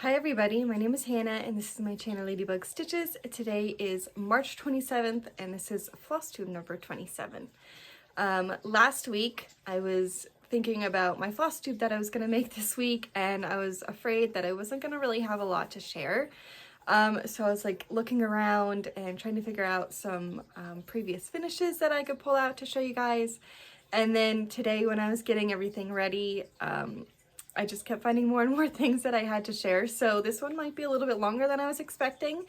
Hi everybody, my name is Hannah and this is my channel Ladybug Stitches. Today is March 27th and this is Flosstube number 27. Last week I was thinking about my Flosstube that I was going to make this week and I was afraid that I wasn't going to really have a lot to share. So I was like looking around and trying to figure out some previous finishes that I could pull out to show you guys. And then today when I was getting everything ready, I just kept finding more and more things that I had to share. So this one might be a little bit longer than I was expecting.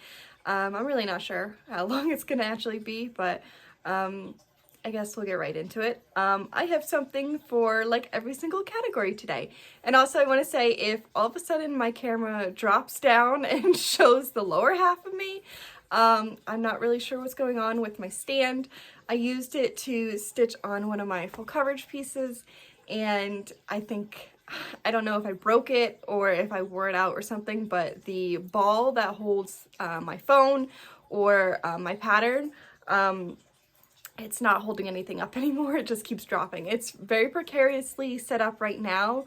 I'm really not sure how long it's gonna actually be, but I guess we'll get right into it. I have something for like every single category today. And also I wanna say if all of a sudden my camera drops down and shows the lower half of me, I'm not really sure what's going on with my stand. I used it to stitch on one of my full coverage pieces and I don't know if I broke it or if I wore it out or something, but the ball that holds my phone or my pattern, it's not holding anything up anymore. It just keeps dropping. It's very precariously set up right now,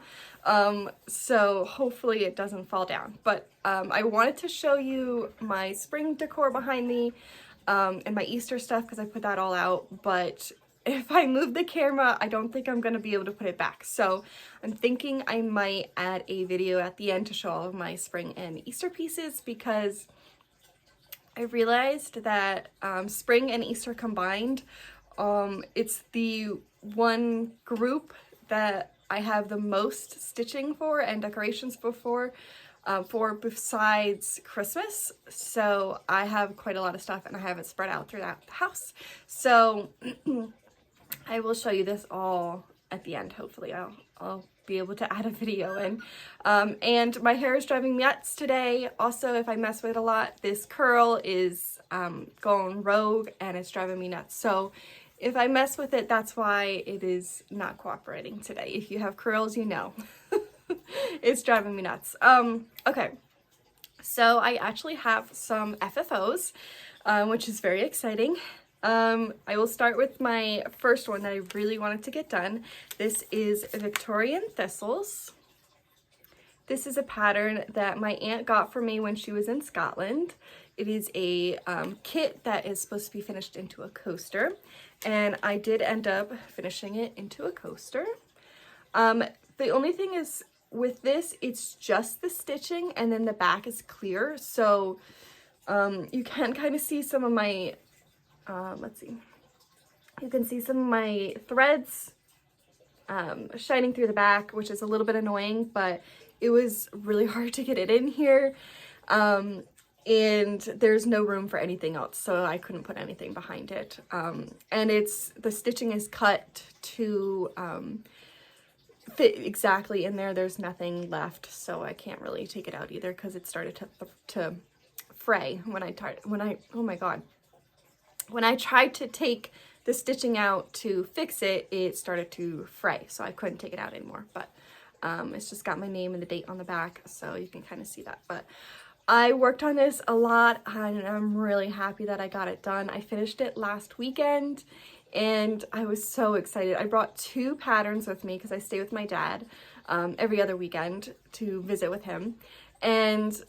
so hopefully it doesn't fall down. But I wanted to show you my spring decor behind me and my Easter stuff because I put that all out, but if I move the camera, I don't think I'm going to be able to put it back. So I'm thinking I might add a video at the end to show all of my spring and Easter pieces because I realized that spring and Easter combined, it's the one group that I have the most stitching for and decorations for besides Christmas. So I have quite a lot of stuff and I have it spread out throughout the house. So I will show you this all at the end. Hopefully I'll be able to add a video in. And my hair is driving me nuts today. Also, if I mess with it a lot, this curl is going rogue and it's driving me nuts. So if I mess with it, that's why it is not cooperating today. If you have curls, you know. It's driving me nuts. Okay, so I actually have some FFOs, which is very exciting. I will start with my first one that I really wanted to get done. This is Victorian Thistles. This is a pattern that my aunt got for me when she was in Scotland. It is a kit that is supposed to be finished into a coaster, and I did end up finishing it into a coaster. The only thing is with this, it's just the stitching and then the back is clear, so you can kind of see some of my let's see. You can see some of my threads shining through the back, which is a little bit annoying, but it was really hard to get it in here. And there's no room for anything else, so I couldn't put anything behind it. And the stitching is cut to fit exactly in there. There's nothing left, so I can't really take it out either because it started to fray when oh my god. When I tried to take the stitching out to fix it, it started to fray, so I couldn't take it out anymore. But it's just got my name and the date on the back, so you can kind of see that. But I worked on this a lot, and I'm really happy that I got it done. I finished it last weekend, and I was so excited. I brought 2 patterns with me because I stay with my dad every other weekend to visit with him. And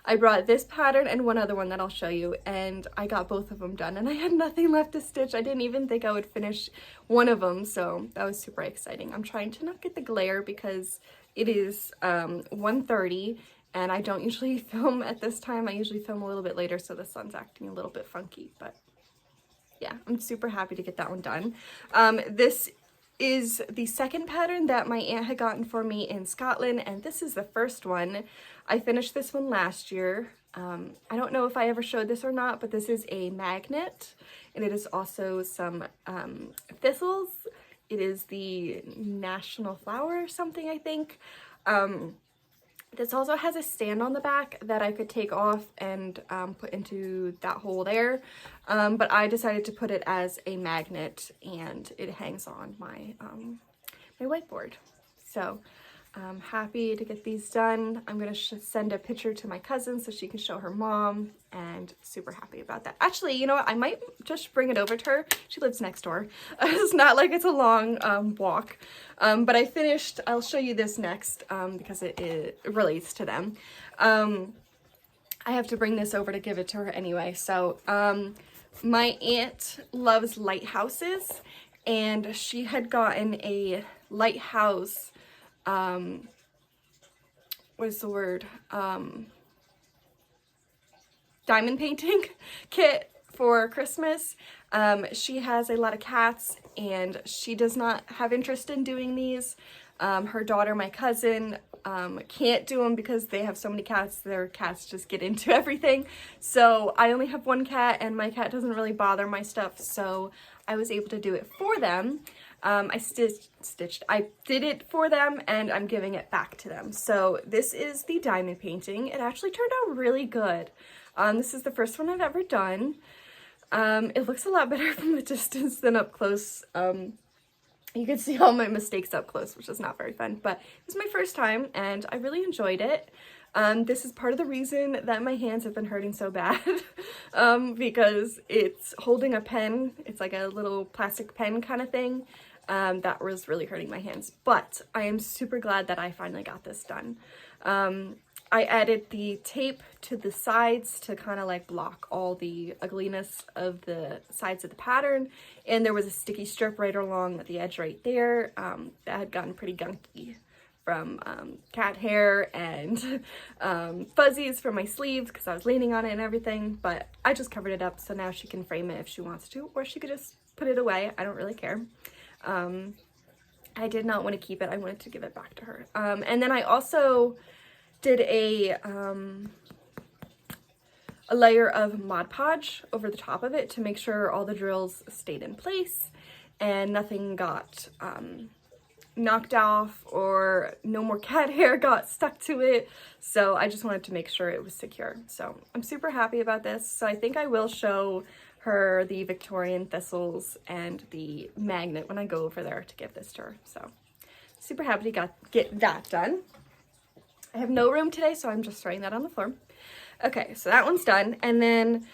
I brought this pattern and one other one that I'll show you, and I got both of them done and I had nothing left to stitch. I didn't even think I would finish one of them, so that was super exciting. I'm trying to not get the glare because it is 1:30 and I don't usually film at this time. I usually film a little bit later, so the sun's acting a little bit funky, but yeah, I'm super happy to get that one done. This is the second pattern that my aunt had gotten for me in Scotland, and this is the first one. I finished this one last year. I don't know if I ever showed this or not, but this is a magnet, and it is also some thistles. It is the national flower or something, I think. This also has a stand on the back that I could take off and put into that hole there, but I decided to put it as a magnet and it hangs on my my whiteboard. So I'm happy to get these done. I'm going to send a picture to my cousin so she can show her mom, and super happy about that. Actually, you know what? I might just bring it over to her. She lives next door. It's not like it's a long walk. But I finished, I'll show you this next because it relates to them. I have to bring this over to give it to her anyway. So my aunt loves lighthouses, and she had gotten a lighthouse, what is the word, diamond painting kit for Christmas. She has a lot of cats, and she does not have interest in doing these. Her daughter, my cousin, can't do them because they have so many cats. Their cats just get into everything. So I only have one cat, and my cat doesn't really bother my stuff, so I was able to do it for them. I did it for them, and I'm giving it back to them. So this is the diamond painting. It actually turned out really good. This is the first one I've ever done. It looks a lot better from a distance than up close. You can see all my mistakes up close, which is not very fun, but it was my first time and I really enjoyed it. This is part of the reason that my hands have been hurting so bad, because it's holding a pen. It's like a little plastic pen kind of thing. That was really hurting my hands, but I am super glad that I finally got this done. I added the tape to the sides to kind of like block all the ugliness of the sides of the pattern, and there was a sticky strip right along the edge right there that had gotten pretty gunky from cat hair and fuzzies from my sleeves because I was leaning on it and everything, but I just covered it up so now she can frame it if she wants to, or she could just put it away. I don't really care. I did not want to keep it. I wanted to give it back to her. And then I also did a layer of Mod Podge over the top of it to make sure all the drills stayed in place and nothing got knocked off or no more cat hair got stuck to it. So I just wanted to make sure it was secure. So I'm super happy about this. So I think I will show her the Victorian thistles and the magnet when I go over there to give this to her. So super happy to get that done. I have no room today, so I'm just throwing that on the floor. Okay, so that one's done. And then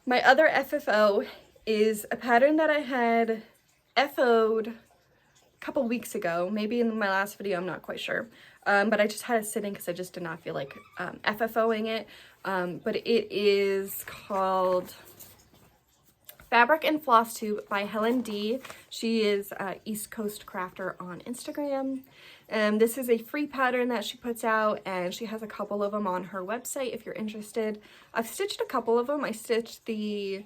my other FFO is a pattern that I had FO'd a couple weeks ago, maybe in my last video, I'm not quite sure. But I just had it sitting because I just did not feel like FFOing it. But it is called Fabric and Flosstube by Helen D. She is East Coast Crafter on Instagram. This is a free pattern that she puts out, and she has a couple of them on her website if you're interested. I've stitched a couple of them. I stitched the,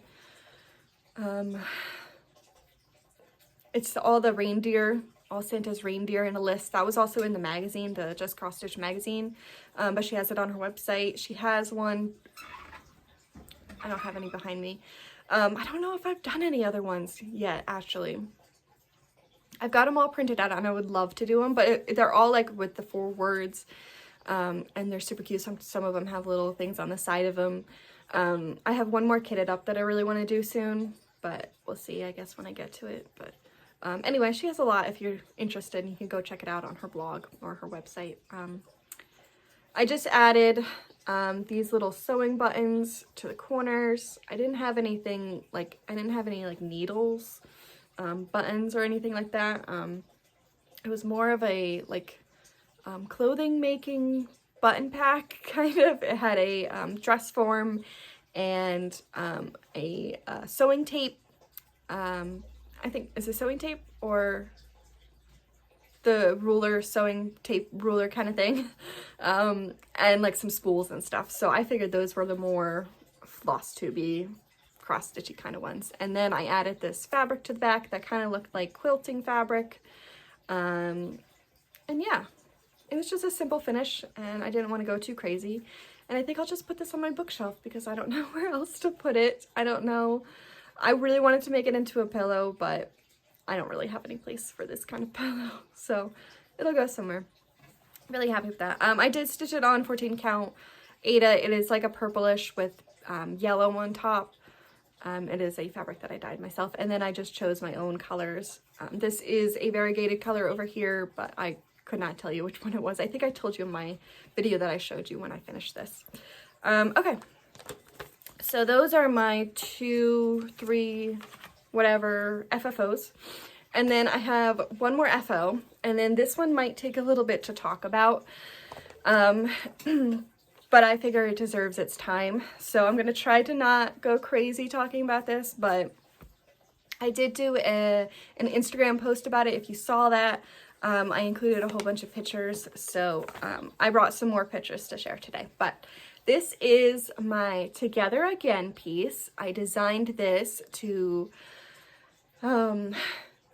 it's all the reindeer, all Santa's reindeer in a list. That was also in the magazine, the Just Cross Stitch magazine, but she has it on her website. She has one, I don't have any behind me. I don't know if I've done any other ones yet, actually. I've got them all printed out and I would love to do them, but they're all like with the 4 words, and they're super cute. Some of them have little things on the side of them. I have one more kitted up that I really want to do soon, but we'll see, I guess, when I get to it. But anyway, she has a lot. If you're interested, you can go check it out on her blog or her website. I just added these little sewing buttons to the corners. I didn't have anything like, any needles, buttons or anything like that. It was more of a like clothing making button pack kind of. It had a dress form and a sewing tape. I think, is it sewing tape or the ruler, sewing tape ruler kind of thing, and like some spools and stuff. So I figured those were the more Flosstube-y, cross-stitchy kind of ones. And then I added this fabric to the back that kind of looked like quilting fabric. And yeah, it was just a simple finish and I didn't want to go too crazy. And I think I'll just put this on my bookshelf because I don't know where else to put it. I don't know. I really wanted to make it into a pillow, but I don't really have any place for this kind of pillow, so it'll go somewhere. Really happy with that. I did stitch it on 14 count Ada. It is like a purplish with yellow on top. It is a fabric that I dyed myself, and then I just chose my own colors. This is a variegated color over here, but I could not tell you which one it was. I think I told you in my video that I showed you when I finished this. Okay, so those are my 2, 3, whatever FFOs. And then I have one more FO, and then this one might take a little bit to talk about. But I figure it deserves its time. So I'm going to try to not go crazy talking about this, but I did do an Instagram post about it. If you saw that, I included a whole bunch of pictures. So I brought some more pictures to share today. But this is my Together Again piece. I designed this to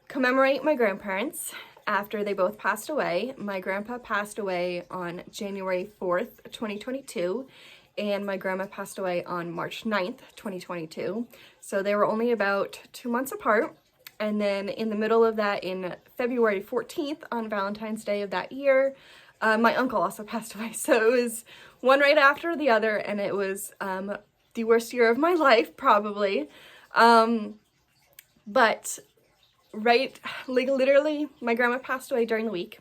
commemorate my grandparents after they both passed away. My grandpa passed away on January 4th, 2022, and my grandma passed away on March 9th, 2022. So they were only about 2 months apart. And then in the middle of that, in February 14th, on Valentine's Day of that year, my uncle also passed away. So it was one right after the other, and it was the worst year of my life, probably. But right, like literally, my grandma passed away during the week,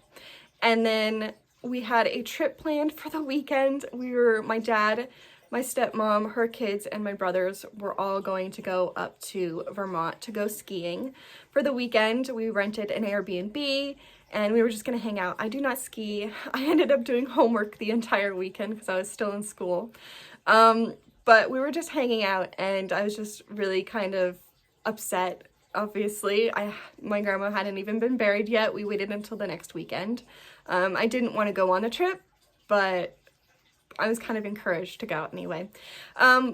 and then we had a trip planned for the weekend. My dad, my stepmom, her kids, and my brothers were all going to go up to Vermont to go skiing. For the weekend, we rented an Airbnb, and we were just gonna hang out. I do not ski. I ended up doing homework the entire weekend because I was still in school. But we were just hanging out, and I was just really kind of upset. Obviously, my grandma hadn't even been buried yet. We waited until the next weekend. I didn't want to go on the trip, but I was kind of encouraged to go out anyway.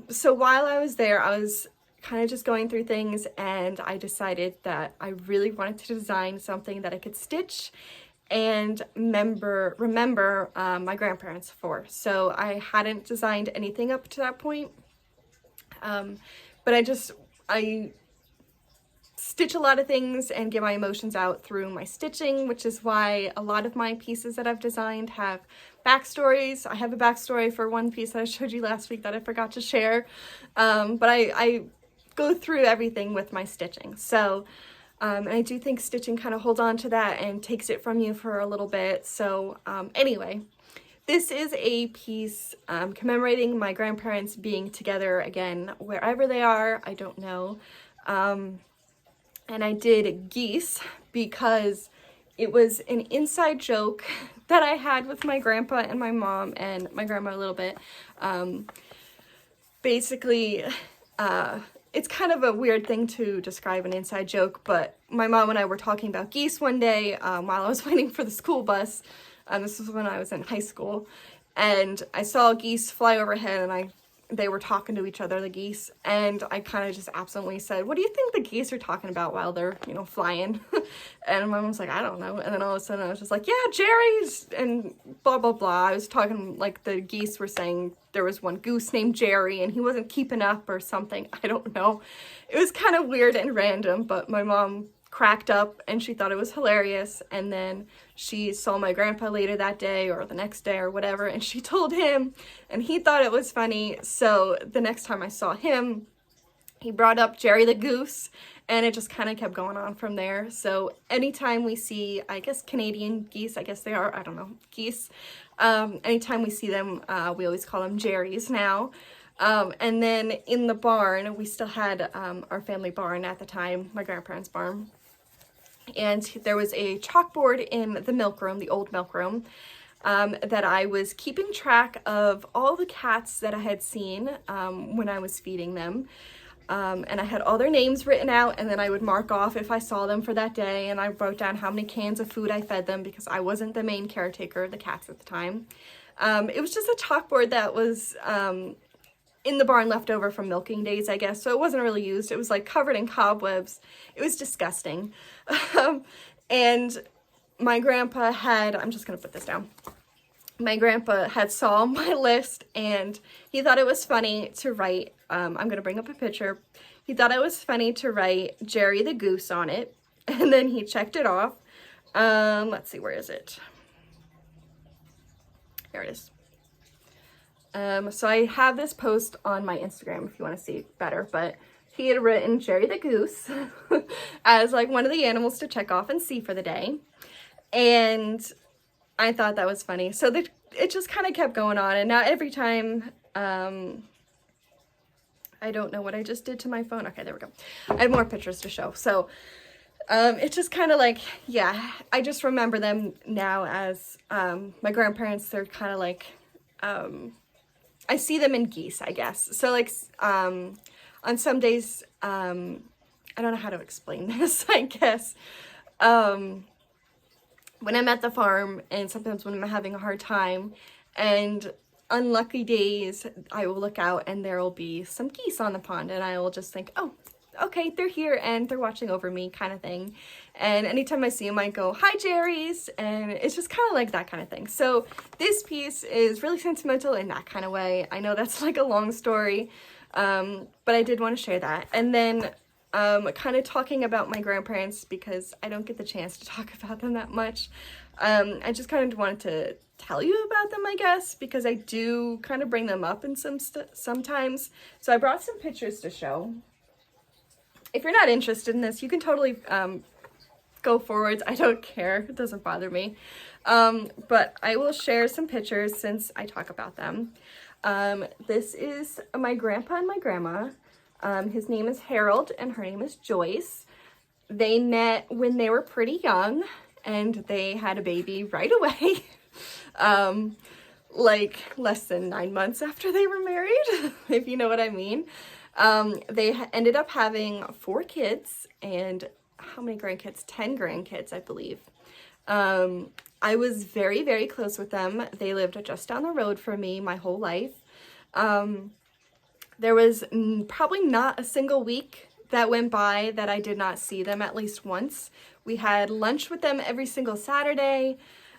So while I was there, I was kind of just going through things, and I decided that I really wanted to design something that I could stitch and remember my grandparents for. So I hadn't designed anything up to that point, but I stitch a lot of things and get my emotions out through my stitching, which is why a lot of my pieces that I've designed have backstories. I have a backstory for one piece that I showed you last week that I forgot to share, but I go through everything with my stitching. So and I do think stitching kind of holds on to that and takes it from you for a little bit. So anyway, this is a piece commemorating my grandparents being together again, wherever they are. I don't know. And I did geese because it was an inside joke that I had with my grandpa and my mom and my grandma a little bit. Basically, it's kind of a weird thing to describe an inside joke, but my mom and I were talking about geese one day while I was waiting for the school bus. This was when I was in high school, and I saw geese fly overhead, and they were talking to each other, the geese, and I kind of just absently said, "What do you think the geese are talking about while they're, flying?" And my mom was like, "I don't know." And then all of a sudden I was just like, "Yeah, Jerry's," and blah, blah, blah. I was talking like the geese were saying there was one goose named Jerry and he wasn't keeping up or something. I don't know. It was kind of weird and random, but my mom cracked up and she thought it was hilarious. And then she saw my grandpa later that day or the next day or whatever, and she told him, and he thought it was funny. So the next time I saw him, he brought up Jerry the goose, and it just kind of kept going on from there. So anytime we see, I guess, Canadian geese, I guess they are, I don't know, geese, anytime we see them, we always call them Jerry's now. And then in the barn, we still had our family barn at the time, my grandparents' barn. And there was a chalkboard in the milk room, the old milk room, that I was keeping track of all the cats that I had seen when I was feeding them. And I had all their names written out, and then I would mark off if I saw them for that day, and I wrote down how many cans of food I fed them because I wasn't the main caretaker of the cats at the time. It was just a chalkboard that was in the barn left over from milking days, I guess, so it wasn't really used. It was like covered in cobwebs. It was disgusting. And my grandpa had, I'm just gonna put this down. My grandpa had saw my list, and he thought it was funny to write, I'm gonna bring up a picture. He thought it was funny to write Jerry the goose on it, and then he checked it off. Let's see, where is it? Here it is. So I have this post on my Instagram if you want to see it better, but he had written Jerry the goose as like one of the animals to check off and see for the day. And I thought that was funny. So it just kind of kept going on, and now every time, I don't know what I just did to my phone. Okay, there we go. I have more pictures to show. So it's just kind of like, yeah, I just remember them now as my grandparents. They're kind of like, I see them in geese, I guess. So like on some days, I don't know how to explain this, I guess. When I'm at the farm, and sometimes when I'm having a hard time, and unlucky days, I will look out and there will be some geese on the pond, and I will just think, oh, okay, they're here and they're watching over me, kind of thing. And anytime I see them, I go, hi, Jerry's, and it's just kind of like that kind of thing. So this piece is really sentimental in that kind of way. I know that's like a long story, but I did want to share that. And then kind of talking about my grandparents, because I don't get the chance to talk about them that much. I just kind of wanted to tell you about them, I guess, because I do kind of bring them up in sometimes. So I brought some pictures to show. If you're not interested in this, you can totally go forwards. I don't care. It doesn't bother me. But I will share some pictures since I talk about them. This is my grandpa and my grandma. His name is Harold and her name is Joyce. They met when they were pretty young, and they had a baby right away. Like less than 9 months after they were married, if you know what I mean. They ended up having 4 kids, and how many grandkids? 10 grandkids, I believe. I was very, very close with them. They lived just down the road from me my whole life. There was probably not a single week that went by that I did not see them at least once. We had lunch with them every single Saturday,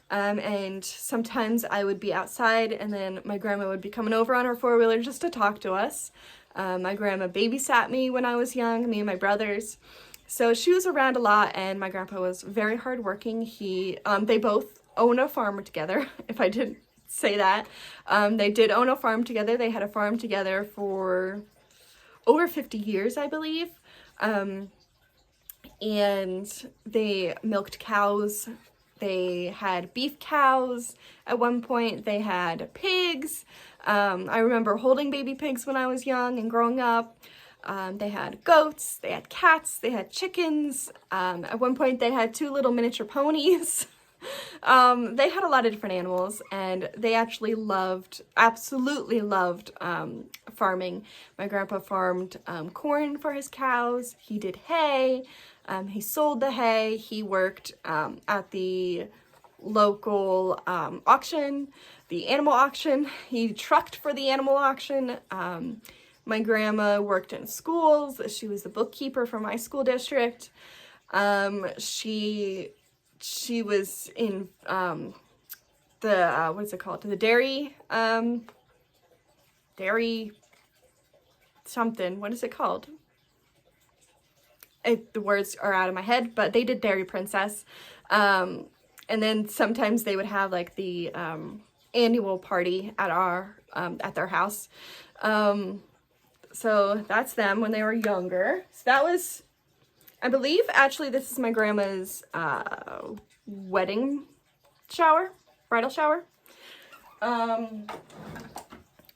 and sometimes I would be outside, and then my grandma would be coming over on her 4-wheeler just to talk to us. My grandma babysat me when I was young, me and my brothers. So she was around a lot, and my grandpa was very hardworking. They both own a farm together, if I didn't say that. They did own a farm together. They had a farm together for over 50 years, I believe. And they milked cows. They had beef cows. At one point, they had pigs. I remember holding baby pigs when I was young and growing up. They had goats, they had cats, they had chickens. At one point, they had 2 little miniature ponies. They had a lot of different animals, and they actually absolutely loved farming. My grandpa farmed corn for his cows. He did hay. He sold the hay. He worked at the local auction, the animal auction. He trucked for the animal auction. My grandma worked in schools. She was the bookkeeper for my school district. She was in what is it called? The dairy something. What is it called? The words are out of my head, but they did Dairy Princess. And then sometimes they would have like the annual party at their house. So that's them when they were younger. So that was, I believe, actually this is my grandma's wedding shower, bridal shower. And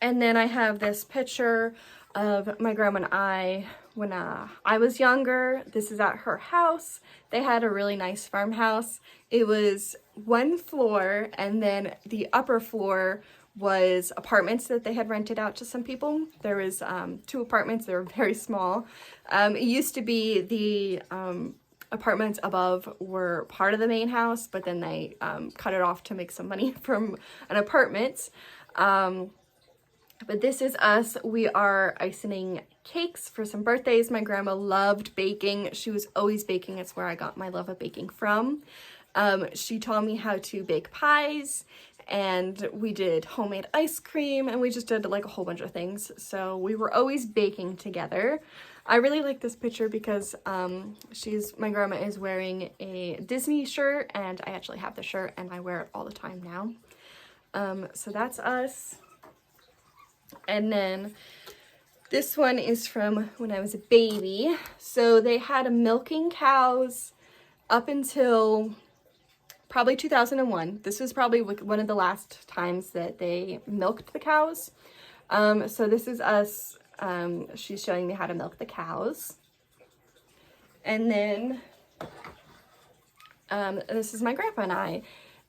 then I have this picture of my grandma and I when I was younger. This is at her house. They had a really nice farmhouse. It was 1 floor, and then the upper floor was apartments that they had rented out to some people. There was 2 apartments. They were very small. It used to be the apartments above were part of the main house, but then they cut it off to make some money from an apartment. But this is us. We are icing cakes for some birthdays. My grandma loved baking. She was always baking. It's where I got my love of baking from. She taught me how to bake pies, and we did homemade ice cream, and we just did like a whole bunch of things. So we were always baking together. I really like this picture because my grandma is wearing a Disney shirt, and I actually have the shirt and I wear it all the time now. So that's us. And then this one is from when I was a baby. So they had milking cows up until probably 2001. This was probably one of the last times that they milked the cows. So this is us. She's showing me how to milk the cows. And then this is my grandpa and I.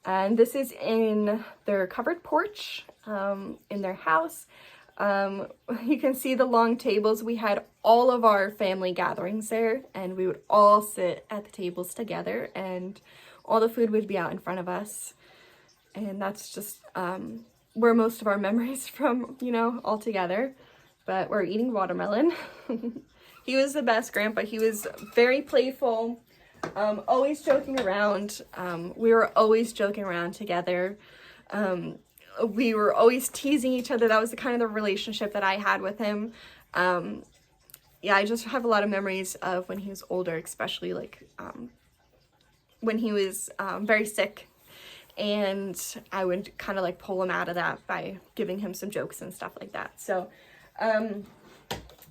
And this is in their covered porch in their house. You can see the long tables. We had all of our family gatherings there, and we would all sit at the tables together, and all the food would be out in front of us. And that's just where most of our memories from, you know, all together. But we're eating watermelon. He was the best grandpa. He was very playful, always joking around. We were always joking around together. We were always teasing each other. That was the kind of the relationship that I had with him. Yeah, I just have a lot of memories of when he was older, especially like when he was very sick, and I would kind of like pull him out of that by giving him some jokes and stuff like that. So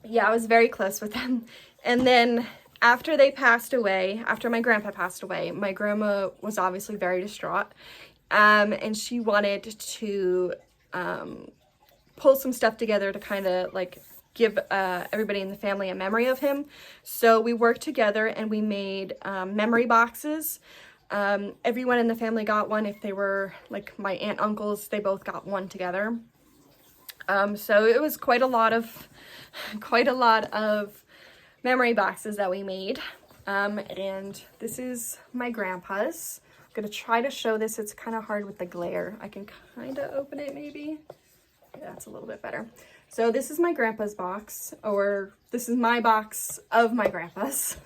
yeah, I was very close with them. And then after they passed away, after my grandpa passed away, my grandma was obviously very distraught. And she wanted to pull some stuff together to kind of like give everybody in the family a memory of him. So we worked together and we made memory boxes. Everyone in the family got one. If they were like my aunt, uncles, they both got one together. So it was quite a lot of memory boxes that we made. And this is my grandpa's. I'm gonna try to show this. It's kind of hard with the glare. I can kind of open it maybe. Yeah, that's a little bit better. So this is my grandpa's box, or this is my box of my grandpa's.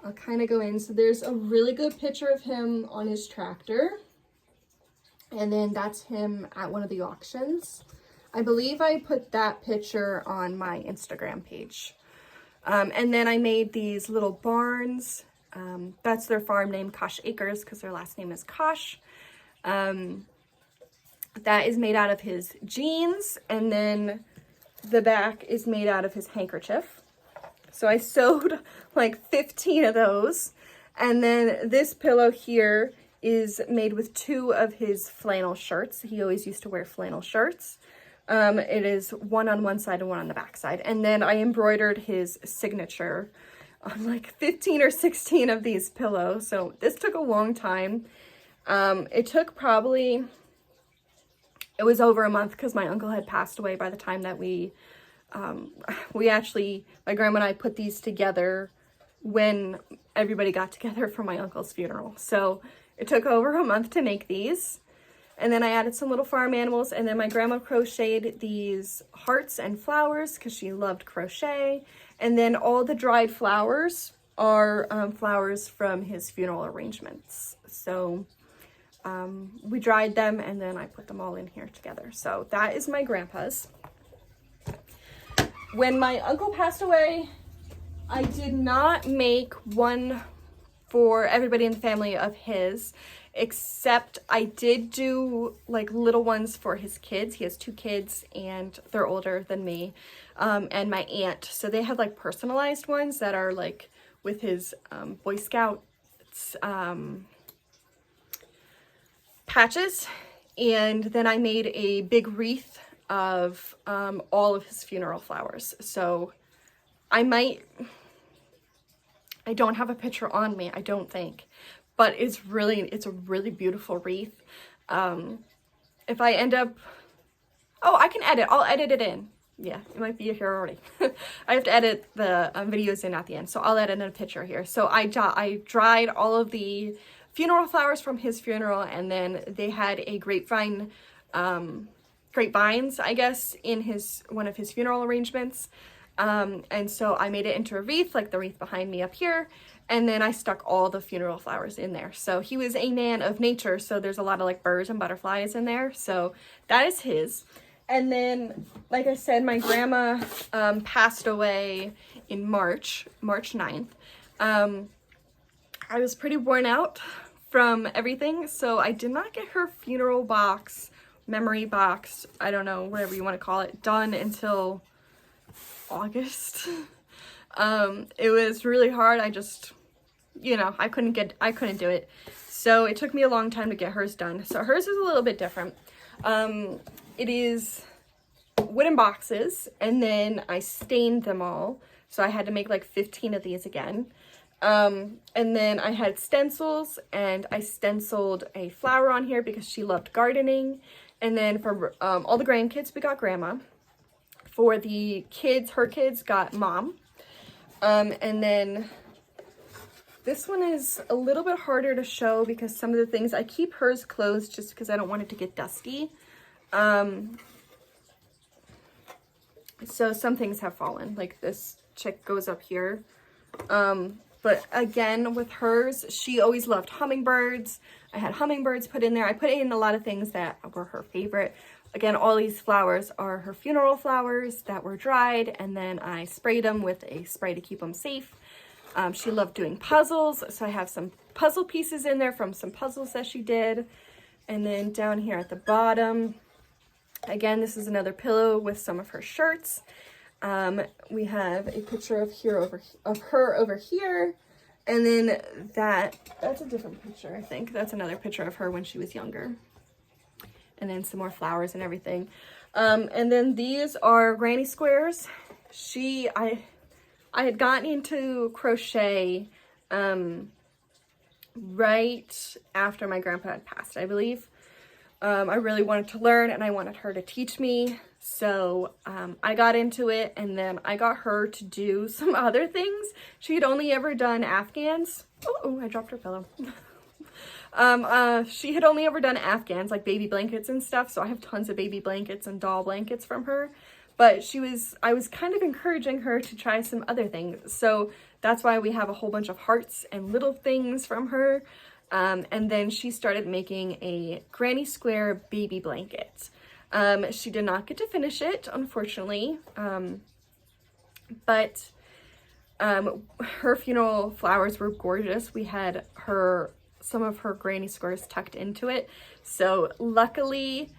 I'll kind of go in. So there's a really good picture of him on his tractor. And then that's him at one of the auctions. I believe I put that picture on my Instagram page. And then I made these little barns. That's their farm name, Kosh Acres, because their last name is Kosh. That is made out of his jeans, and then the back is made out of his handkerchief. So I sewed like 15 of those. And then this pillow here is made with 2 of his flannel shirts. He always used to wear flannel shirts. It is one on one side and one on the back side. And then I embroidered his signature on like 15 or 16 of these pillows. So this took a long time. It took probably, it was over a month because my uncle had passed away by the time that we actually, my grandma and I put these together when everybody got together for my uncle's funeral. So it took over a month to make these. And then I added some little farm animals, and then my grandma crocheted these hearts and flowers because she loved crochet. And then all the dried flowers are flowers from his funeral arrangements. So we dried them, and then I put them all in here together. So that is my grandpa's. When my uncle passed away, I did not make one for everybody in the family of his, except I did do like little ones for his kids. He has 2 kids, and they're older than me, and my aunt. So they have like personalized ones that are like with his Boy Scouts patches. And then I made a big wreath of all of his funeral flowers. So I don't have a picture on me, I don't think, but it's a really beautiful wreath. If I end up, oh, I can edit, I'll edit it in. Yeah, it might be here already. I have to edit the videos in at the end, so I'll edit in a picture here. So I dried all of the funeral flowers from his funeral, and then they had a grapevines, I guess, in one of his funeral arrangements. And so I made it into a wreath, like the wreath behind me up here, and then I stuck all the funeral flowers in there. So he was a man of nature, so there's a lot of like birds and butterflies in there. So that is his. And then, like I said, my grandma passed away in March 9th. I was pretty worn out from everything, so I did not get her funeral box, memory box, I don't know, whatever you want to call it, done until August. It was really hard. I just, you know, I couldn't do it. So it took me a long time to get hers done. So hers is a little bit different. It is wooden boxes, and then I stained them all. So I had to make like 15 of these again. And then I had stencils, and I stenciled a flower on here because she loved gardening. And then for all the grandkids, we got grandma. For the kids, her kids got mom. And then this one is a little bit harder to show because some of the things, I keep hers closed just because I don't want it to get dusty. So some things have fallen, like this chick goes up here. But again, with hers, she always loved hummingbirds. I had hummingbirds put in there. I put in a lot of things that were her favorite. Again, all these flowers are her funeral flowers that were dried, and then I sprayed them with a spray to keep them safe. She loved doing puzzles, so I have some puzzle pieces in there from some puzzles that she did. And then down here at the bottom, again, this is another pillow with some of her shirts. We have a picture of her over here, and then that's a different picture, I think. That's another picture of her when she was younger. And then some more flowers and everything. And then these are granny squares. I had gotten into crochet right after my grandpa had passed, I believe. I really wanted to learn, and I wanted her to teach me. So I got into it, and then I got her to do some other things. She had only ever done Afghans. Oh, I dropped her pillow. She had only ever done Afghans, like baby blankets and stuff. So I have tons of baby blankets and doll blankets from her. But I was kind of encouraging her to try some other things. So that's why we have a whole bunch of hearts and little things from her. And then she started making a granny square baby blanket. She did not get to finish it, unfortunately. But her funeral flowers were gorgeous. We had some of her granny squares tucked into it. So luckily,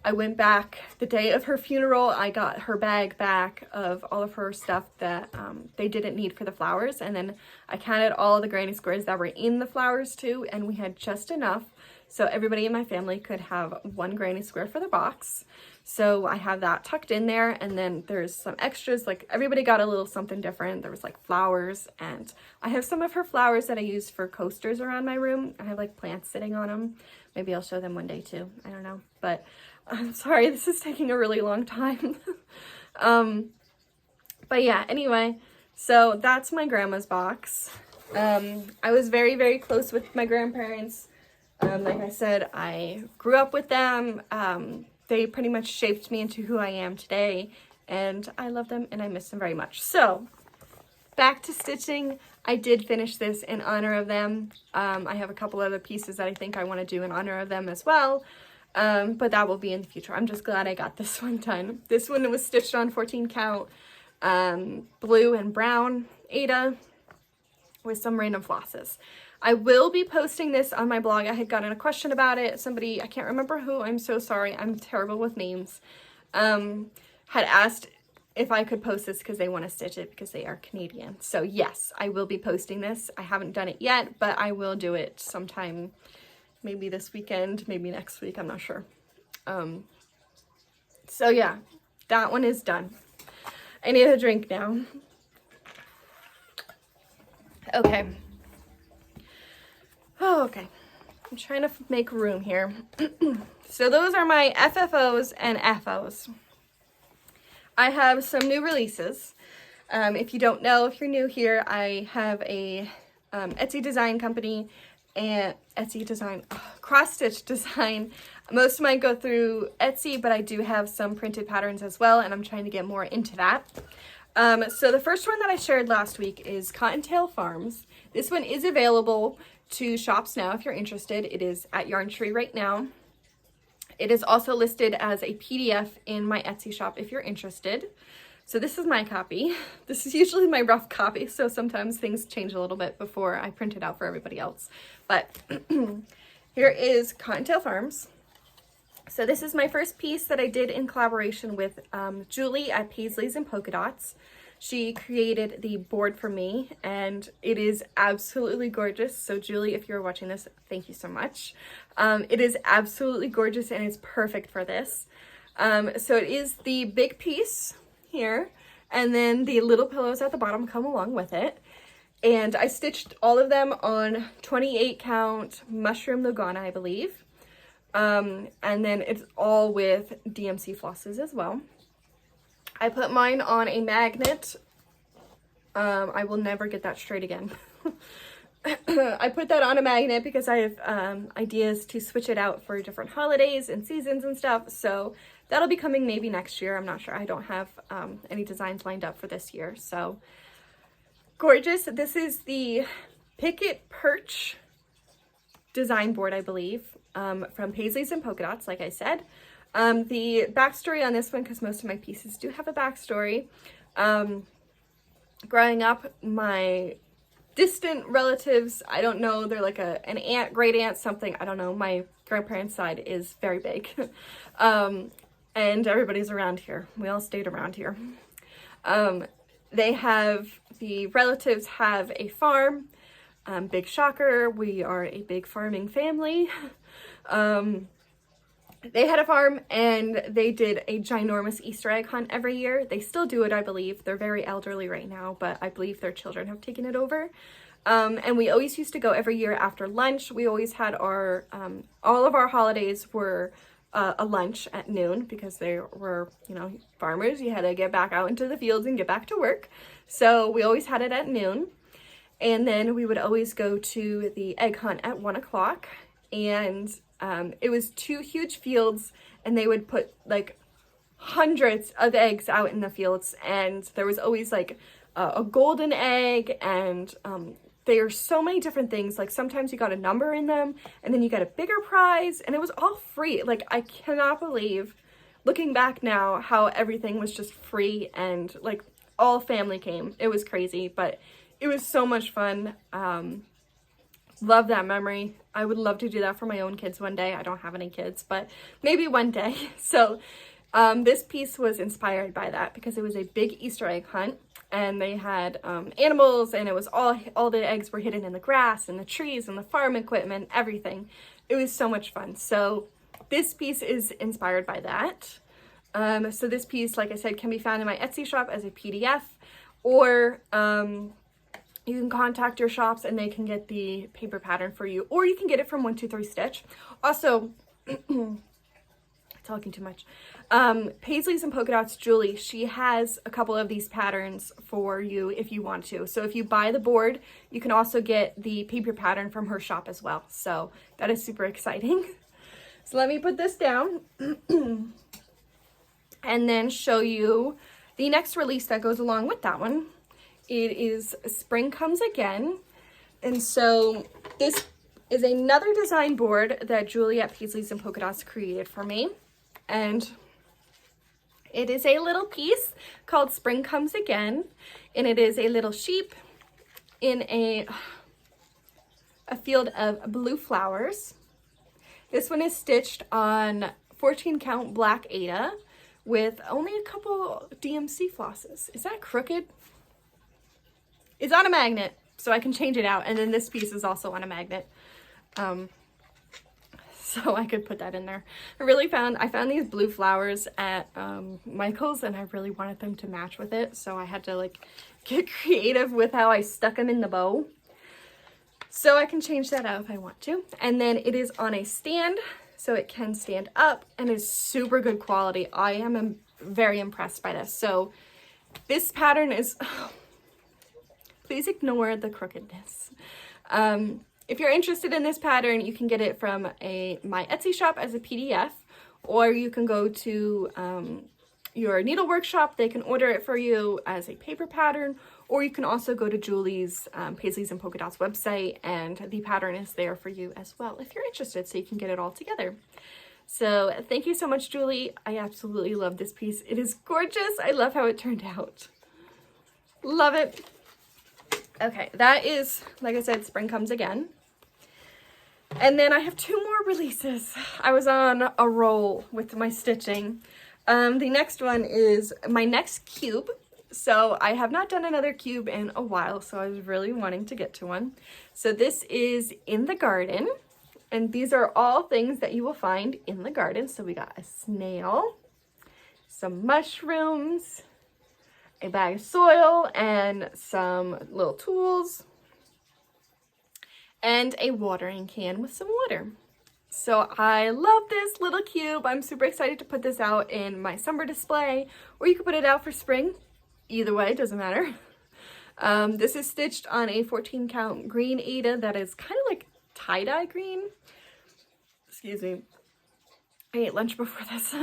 I went back the day of her funeral. I got her bag back of all of her stuff that they didn't need for the flowers. And then I counted all the granny squares that were in the flowers too. And we had just enough. So everybody in my family could have one granny square for the box. So I have that tucked in there. And then there's some extras, like everybody got a little something different. There was like flowers, and I have some of her flowers that I use for coasters around my room. I have like plants sitting on them. Maybe I'll show them one day too. I don't know, but I'm sorry, this is taking a really long time. But yeah, anyway, so that's my grandma's box. I was very, very close with my grandparents. Like I said, I grew up with them. They pretty much shaped me into who I am today, and I love them and I miss them very much. So back to stitching. I did finish this in honor of them. I have a couple other pieces that I think I want to do in honor of them as well. But that will be in the future. I'm just glad I got this one done. This one was stitched on 14 count, blue and brown Aida with some random flosses. I will be posting this on my blog. I had gotten a question about it. Somebody, I can't remember who, I'm so sorry, I'm terrible with names, had asked if I could post this because they want to stitch it because they are Canadian. So yes, I will be posting this. I haven't done it yet, but I will do it sometime, maybe this weekend, maybe next week, I'm not sure. So yeah, that one is done. I need a drink now. Okay. Oh, okay. I'm trying to make room here. So those are my FFOs and FOs. I have some new releases. If you don't know, if you're new here, I have a Etsy design company and cross stitch design. Most of mine go through Etsy, but I do have some printed patterns as well, and I'm trying to get more into that. So the first one that I shared last week is Cottontail Farms. This one is available to shops now if you're interested. It is at Yarn Tree right now. It is also listed as a PDF in my Etsy shop if you're interested. So this is my copy. This is usually my rough copy, so sometimes things change a little bit before I print it out for everybody else. But here is Cottontail Farms. So this is my first piece that I did in collaboration with Julie at Paisleys and Polka Dots. She created the board for me, and it is absolutely gorgeous. So Julie, if you're watching this, thank you so much. It is absolutely gorgeous and it's perfect for this. So it is the big piece here, and then the little pillows at the bottom come along with it. And I stitched all of them on 28 count mushroom Lugana, I believe. And then it's all with DMC flosses as well. I put mine on a magnet. I will never get that straight again. I put that on a magnet because I have ideas to switch it out for different holidays and seasons and stuff. So that'll be coming maybe next year. I'm not sure. I don't have any designs lined up for this year. So gorgeous. This is the Picket Perch design board, I believe, from Paisleys and Polka Dots, like I said. The backstory on this one, because most of my pieces do have a backstory. Growing up, my distant relatives, I don't know, they're like an aunt, great aunt, something, I don't know. My grandparents' side is very big. And everybody's around here. We all stayed around here. The relatives have a farm. Big shocker, we are a big farming family. They had a farm and they did a ginormous Easter egg hunt every year. They still do it, I believe. They're very elderly right now, but I believe their children have taken it over. And we always used to go every year after lunch. We always had our, all of our holidays were a lunch at noon because they were, you know, farmers. You had to get back out into the fields and get back to work. So we always had it at noon. And then we would always go to the egg hunt at 1 o'clock. And it was 2 huge fields, and they would put like hundreds of eggs out in the fields, and there was always like a golden egg, and there are so many different things. Like sometimes you got a number in them, and then you got a bigger prize, and it was all free. Like I cannot believe, looking back now, how everything was just free, and like all family came. It was crazy, but it was so much fun. Love that memory. I would love to do that for my own kids one day. I don't have any kids, but maybe one day. So this piece was inspired by that because it was a big Easter egg hunt, and they had animals, and it was all the eggs were hidden in the grass and the trees and the farm equipment, everything. It was so much fun. So this piece is inspired by that. So this piece, like I said, can be found in my Etsy shop as a PDF, or you can contact your shops and they can get the paper pattern for you, or you can get it from 123 Stitch. Also, talking too much. Paisleys and Polka Dots, Julie, she has a couple of these patterns for you if you want to. So if you buy the board, you can also get the paper pattern from her shop as well. So that is super exciting. So let me put this down and then show you the next release that goes along with that one. It is Spring Comes Again. And so this is another design board that Julie at Paisleys and Polka Dots created for me. And it is a little piece called Spring Comes Again. And it is a little sheep in a field of blue flowers. This one is stitched on 14 count black Aida with only a couple DMC flosses. Is that crooked? It's on a magnet, so I can change it out. And then this piece is also on a magnet. So I could put that in there. I found these blue flowers at Michael's, and I really wanted them to match with it. So I had to like get creative with how I stuck them in the bow. So I can change that out if I want to. And then it is on a stand, so it can stand up and is super good quality. I am very impressed by this. So this pattern is... Please ignore the crookedness. If you're interested in this pattern, you can get it from my Etsy shop as a PDF, or you can go to your needle workshop. They can order it for you as a paper pattern, or you can also go to Julie's Paisleys and Polka Dots website, and the pattern is there for you as well if you're interested, so you can get it all together. So thank you so much, Julie. I absolutely love this piece. It is gorgeous. I love how it turned out. Love it. Okay, that is, like I said, Spring Comes Again. And then I have 2 more releases. I was on a roll with my stitching. The next one is my next cube. So I have not done another cube in a while, so I was really wanting to get to one. So this is in the garden, and these are all things that you will find in the garden. So we got a snail, some mushrooms, a bag of soil, and some little tools, and a watering can with some water. So I love this little cube. I'm super excited to put this out in my summer display, or you could put it out for spring. Either way, doesn't matter. This is stitched on a 14 count green Aida that is kind of like tie-dye green. Excuse me. I ate lunch before this.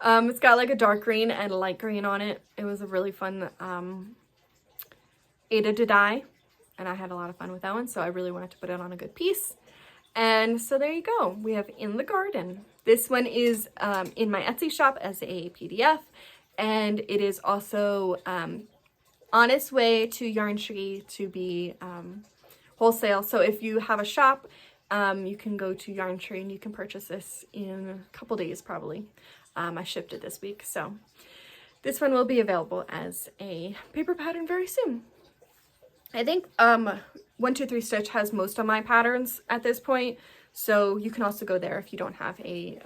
It's got like a dark green and a light green on it. It was a really fun Aida to dye, and I had a lot of fun with that one, so I really wanted to put it on a good piece. And so there you go. We have In the Garden. This one is in my Etsy shop as a PDF, and it is also on its way to Yarn Tree to be wholesale. So if you have a shop, you can go to Yarn Tree and you can purchase this in a couple days probably. I shipped it this week, so this one will be available as a paper pattern very soon. I think 123 Stitch has most of my patterns at this point, so you can also go there if you don't have a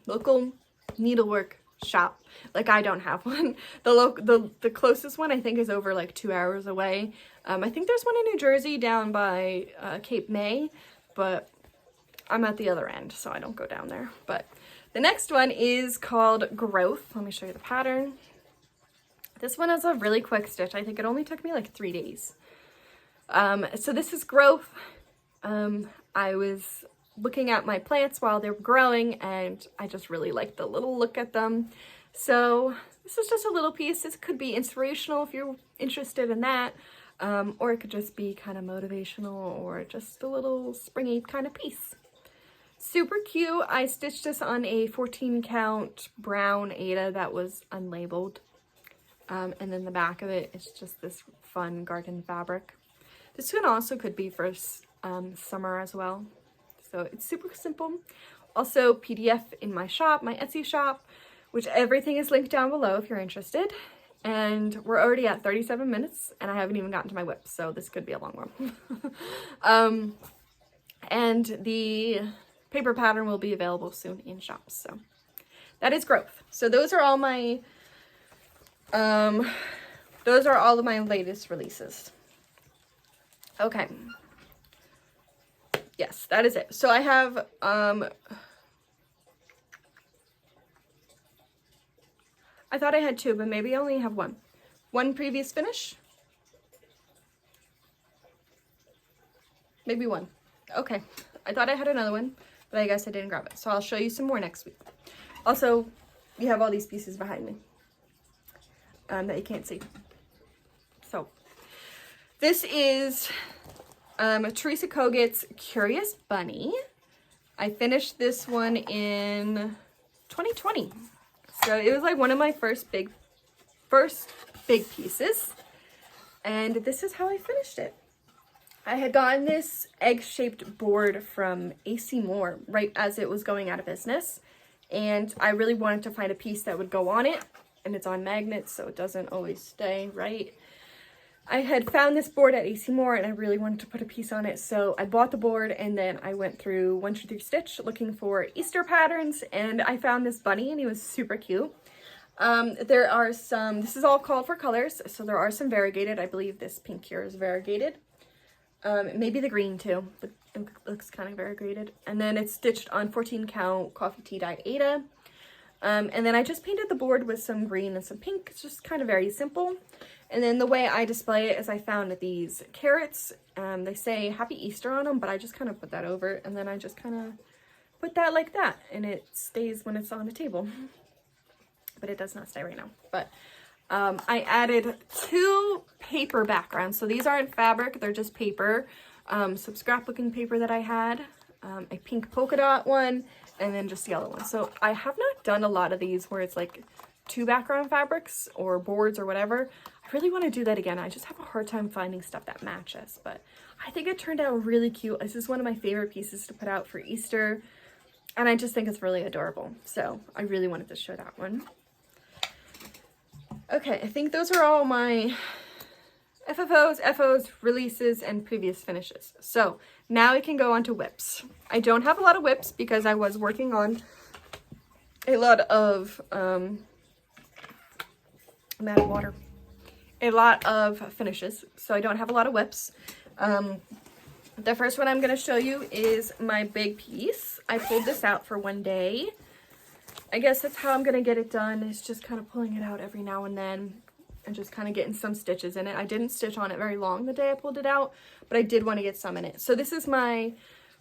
local needlework shop. Like I don't have one. The closest one I think is over like 2 hours away. I think there's one in New Jersey down by Cape May, but I'm at the other end, so I don't go down there. But the next one is called Growth. Let me show you the pattern. This one is a really quick stitch. I think it only took me like 3 days. So this is Growth. I was looking at my plants while they were growing, and I just really liked the little look at them. So this is just a little piece. This could be inspirational if you're interested in that, or it could just be kind of motivational or just a little springy kind of piece. Super cute. I stitched this on a 14 count brown Aida that was unlabeled. And then the back of it is just this fun garden fabric. This one also could be for summer as well. So it's super simple. Also PDF in my shop, my Etsy shop, which everything is linked down below if you're interested. And we're already at 37 minutes and I haven't even gotten to my whip, so this could be a long one. And the paper pattern will be available soon in shops. So that is Growth. So those are all my of my latest releases. Okay. Yes, that is it. So I have, I thought I had 2, but maybe I only have 1. 1 previous finish. Maybe 1. Okay. I thought I had another one, but I guess I didn't grab it. So I'll show you some more next week. Also, you have all these pieces behind me that you can't see. So this is Teresa Kogut's Curious Bunny. I finished this one in 2020. So it was like one of my first big pieces. And this is how I finished it. I had gotten this egg-shaped board from AC Moore right as it was going out of business. And I really wanted to find a piece that would go on it. And it's on magnets, so it doesn't always stay right. I had found this board at AC Moore and I really wanted to put a piece on it, so I bought the board and then I went through 123 Stitch looking for Easter patterns, and I found this bunny and he was super cute. There are some, this is all called for colors, so there are some variegated. I believe this pink here is variegated. Maybe the green too, but it looks kind of variegated. And then it's stitched on 14 count coffee tea dye Aida. And then I just painted the board with some green and some pink. It's just kind of very simple. And then the way I display it is I found these carrots. They say Happy Easter on them, but I just kind of put that over it. And then I just kind of put that like that. And it stays when it's on the table. But it does not stay right now. But I added 2 paper backgrounds. So these aren't fabric, they're just paper. Some scrapbooking paper that I had. A pink polka dot one. And then just the other one. So I have not done a lot of these where it's like 2 background fabrics or boards or whatever. I really want to do that again. I just have a hard time finding stuff that matches, but I think it turned out really cute. This is one of my favorite pieces to put out for Easter, and I just think it's really adorable. So I really wanted to show that one. Okay, I think those are all my FFOs, FOs, releases, and previous finishes. So now we can go on to whips. I don't have a lot of whips because I was working on a lot of, I'm out of water. A lot of finishes, so I don't have a lot of whips. The first one I'm going to show you is my big piece. I pulled this out for one day. I guess that's how I'm going to get it done, is just kind of pulling it out every now and then and just kind of getting some stitches in it. I didn't stitch on it very long the day I pulled it out, but I did want to get some in it. So this is my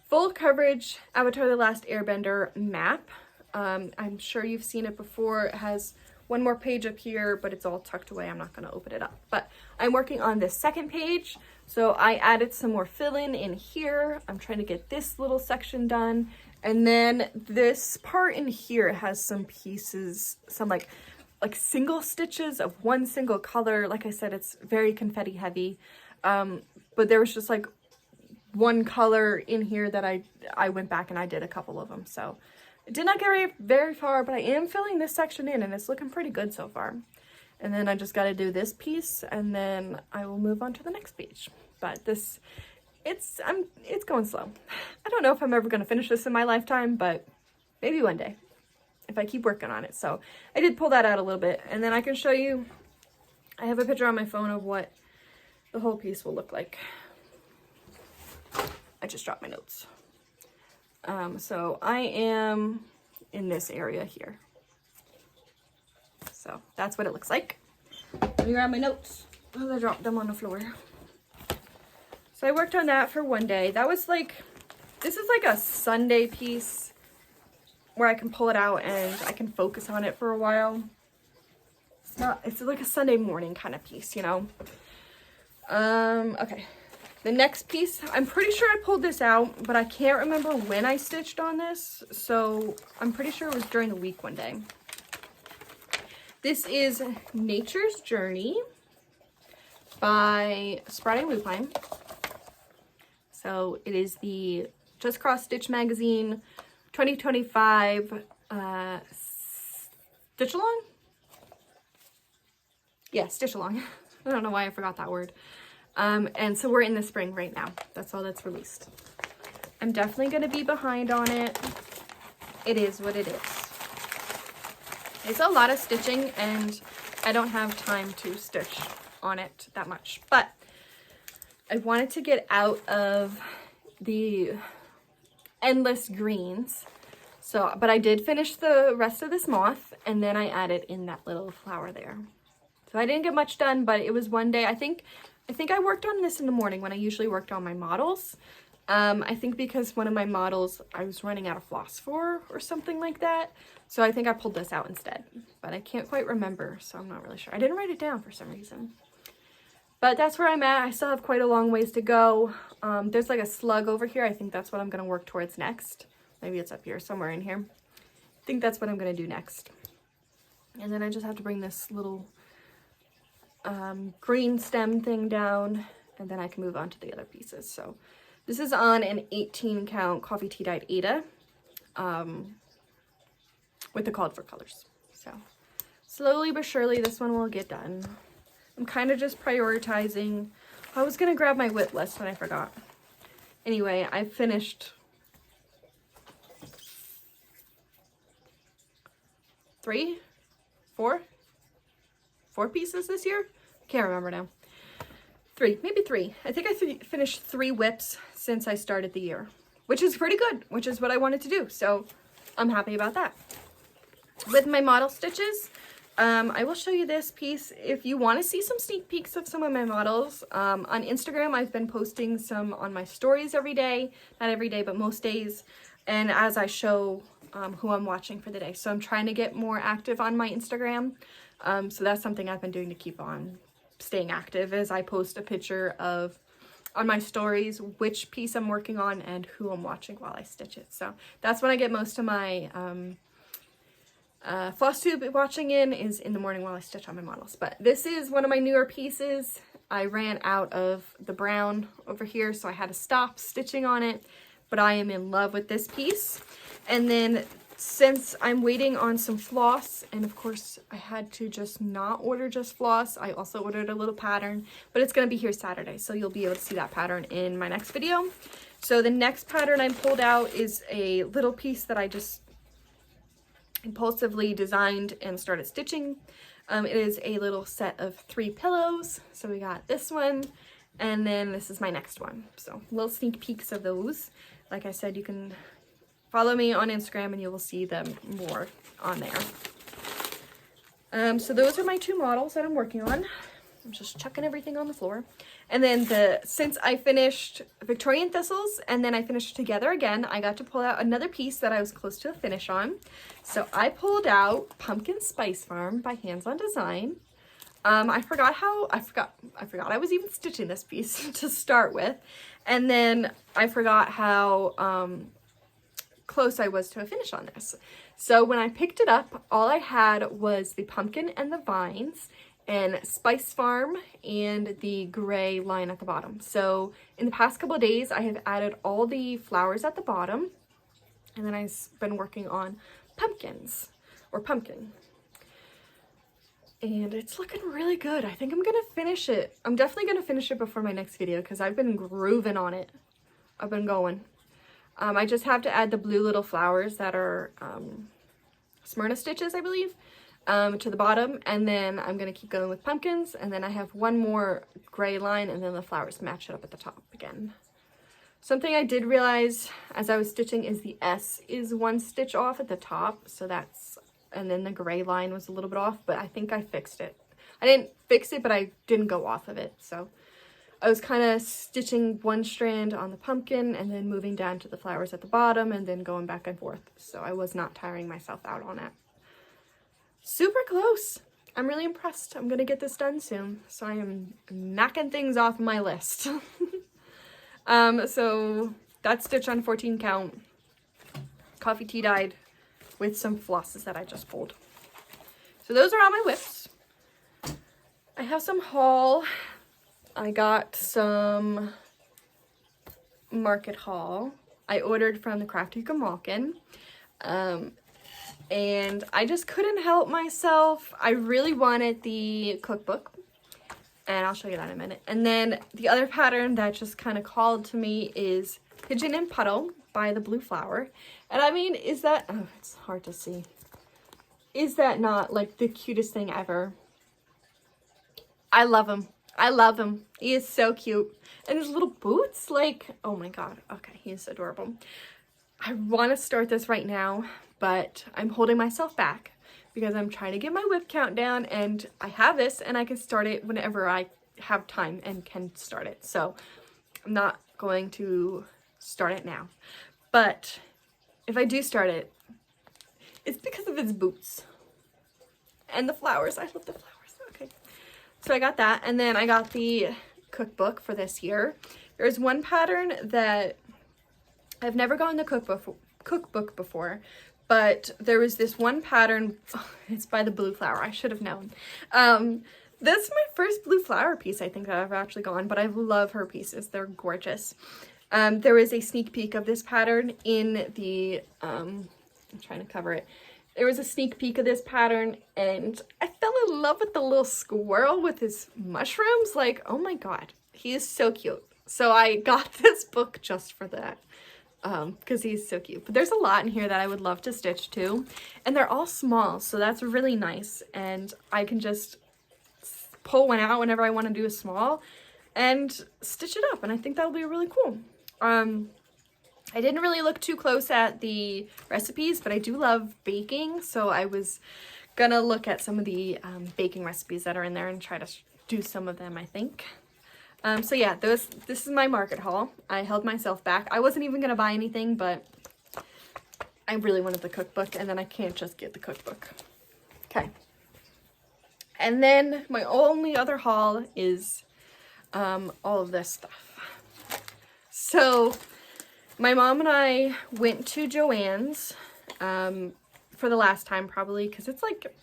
full coverage Avatar: The Last Airbender map. I'm sure you've seen it before. It has one more page up here, but it's all tucked away. I'm not going to open it up, but I'm working on this second page. So I added some more fill-in in here. I'm trying to get this little section done. And then this part in here has some pieces, some like single stitches of one single color. Like I said, it's very confetti heavy. But there was just like one color in here that I went back and I did a couple of them. So it did not get very far, but I am filling this section in and it's looking pretty good so far. And then I just got to do this piece and then I will move on to the next page. But this, it's going slow. I don't know if I'm ever going to finish this in my lifetime, but maybe one day if I keep working on it. So I did pull that out a little bit, and then I can show you, I have a picture on my phone of what the whole piece will look like. I just dropped my notes. So I am in this area here. So that's what it looks like. Let me grab my notes. Oh, I dropped them on the floor. So I worked on that for one day. That was like, this is like a Sunday piece where I can pull it out and I can focus on it for a while. It's like a Sunday morning kind of piece, you know? Okay. The next piece, I'm pretty sure I pulled this out, but I can't remember when I stitched on this. So I'm pretty sure it was during the week one day. This is Nature's Journey by Sprouting Lupine. So it is the Just Cross Stitch Magazine 2025 Stitch Along? Yeah, Stitch Along. I don't know why I forgot that word. And so we're in the spring right now. That's all that's released. I'm definitely going to be behind on it. It is what it is. It's a lot of stitching and I don't have time to stitch on it that much. But I wanted to get out of the endless greens. So, but I did finish the rest of this moth and then I added in that little flower there. So I didn't get much done, but it was one day. I think I worked on this in the morning when I usually worked on my models. I think because one of my models I was running out of floss for or something like that. So I think I pulled this out instead, but I can't quite remember. So I'm not really sure. I didn't write it down for some reason, but that's where I'm at. I still have quite a long ways to go. There's like a slug over here. I think that's what I'm going to work towards next. Maybe it's up here, somewhere in here. I think that's what I'm going to do next. And then I just have to bring this little green stem thing down and then I can move on to the other pieces. So this is on an 18 count coffee tea dyed Aida with the called for colors. So slowly but surely this one will get done. I'm kind of just prioritizing. I was gonna grab my whip list and I forgot. Anyway, I finished 4 pieces this year. Can't remember now. Maybe three. I think I finished 3 whips since I started the year, which is pretty good, which is what I wanted to do. So I'm happy about that. With my model stitches, I will show you this piece. If you want to see some sneak peeks of some of my models, on Instagram, I've been posting some on my stories every day. Not every day, but most days. And as I show who I'm watching for the day. So I'm trying to get more active on my Instagram. So that's something I've been doing to keep on staying active, as I post a picture of on my stories which piece I'm working on and who I'm watching while I stitch it. So that's when I get most of my Flosstube watching is in the morning while I stitch on my models. But this is one of my newer pieces. I ran out of the brown over here, so I had to stop stitching on it, but I am in love with this piece. And then since I'm waiting on some floss, and of course I had to just not order just floss, I also ordered a little pattern, but it's going to be here Saturday, so you'll be able to see that pattern in my next video. So the next pattern I pulled out is a little piece that I just impulsively designed and started stitching. It is a little set of 3 pillows. So we got this one, and then this is my next one. So little sneak peeks of those. Like I said, you can follow me on Instagram and you will see them more on there. So those are my 2 models that I'm working on. I'm just chucking everything on the floor. And then since I finished Victorian Thistles and then I finished Together Again, I got to pull out another piece that I was close to a finish on. So I pulled out Pumpkin Spice Farm by Hands On Design. I forgot I was even stitching this piece to start with. And then I forgot how close I was to a finish on this. So when I picked it up, all I had was the pumpkin and the vines and Spice Farm and the gray line at the bottom. So in the past couple of days, I have added all the flowers at the bottom, and then I've been working on pumpkins, or pumpkin. And it's looking really good. I think I'm gonna finish it. I'm definitely gonna finish it before my next video because I've been grooving on it. I've been going. I just have to add the blue little flowers that are Smyrna stitches, I believe, to the bottom, and then I'm going to keep going with pumpkins, and then I have one more gray line, and then the flowers match it up at the top again. Something I did realize as I was stitching is the S is 1 stitch off at the top, so that's, and then the gray line was a little bit off, but I think I fixed it. I didn't fix it, but I didn't go off of it, so I was kind of stitching 1 strand on the pumpkin and then moving down to the flowers at the bottom and then going back and forth. So I was not tiring myself out on it. Super close. I'm really impressed. I'm going to get this done soon. So I am knocking things off my list. So that's stitch on 14 count. Coffee tea dyed with some flosses that I just pulled. So those are all my whips. I have some haul. I got some market haul. I ordered from the Crafty Gamalkin. And I just couldn't help myself. I really wanted the cookbook. And I'll show you that in a minute. And then the other pattern that just kind of called to me is Pigeon and Puddle by the Blue Flower. And I mean, is that... Oh, it's hard to see. Is that not like the cutest thing ever? I love him. I love him. He is so cute. And his little boots, like, oh my god. Okay, he is adorable. I want to start this right now, but I'm holding myself back because I'm trying to get my whip count down, and I have this and I can start it whenever I have time and can start it. So I'm not going to start it now. But if I do start it, it's because of his boots and the flowers. I love the flowers. Okay. So I got that, and then I got the cookbook for this year. There's one pattern that I've never gotten the cookbook before, but there was this one pattern. Oh, it's by the Blue Flower. I should have known. This is my first Blue Flower piece I think that I've actually gone, but I love her pieces. They're gorgeous. There is a sneak peek of this pattern in the, I'm trying to cover it. There was a sneak peek of this pattern, and I fell in love with the little squirrel with his mushrooms. Like, oh my god, he is so cute. So I got this book just for that, because he's so cute. But there's a lot in here that I would love to stitch too, and they're all small, so that's really nice. And I can just pull one out whenever I want to do a small and stitch it up, and I think that'll be really cool. I didn't really look too close at the recipes, but I do love baking, so I was gonna look at some of the baking recipes that are in there and try to do some of them, I think. So yeah, this is my market haul. I held myself back. I wasn't even gonna buy anything, but I really wanted the cookbook, and then I can't just get the cookbook. Okay. And then my only other haul is all of this stuff. So my mom and I went to Joann's for the last time, probably, because it's like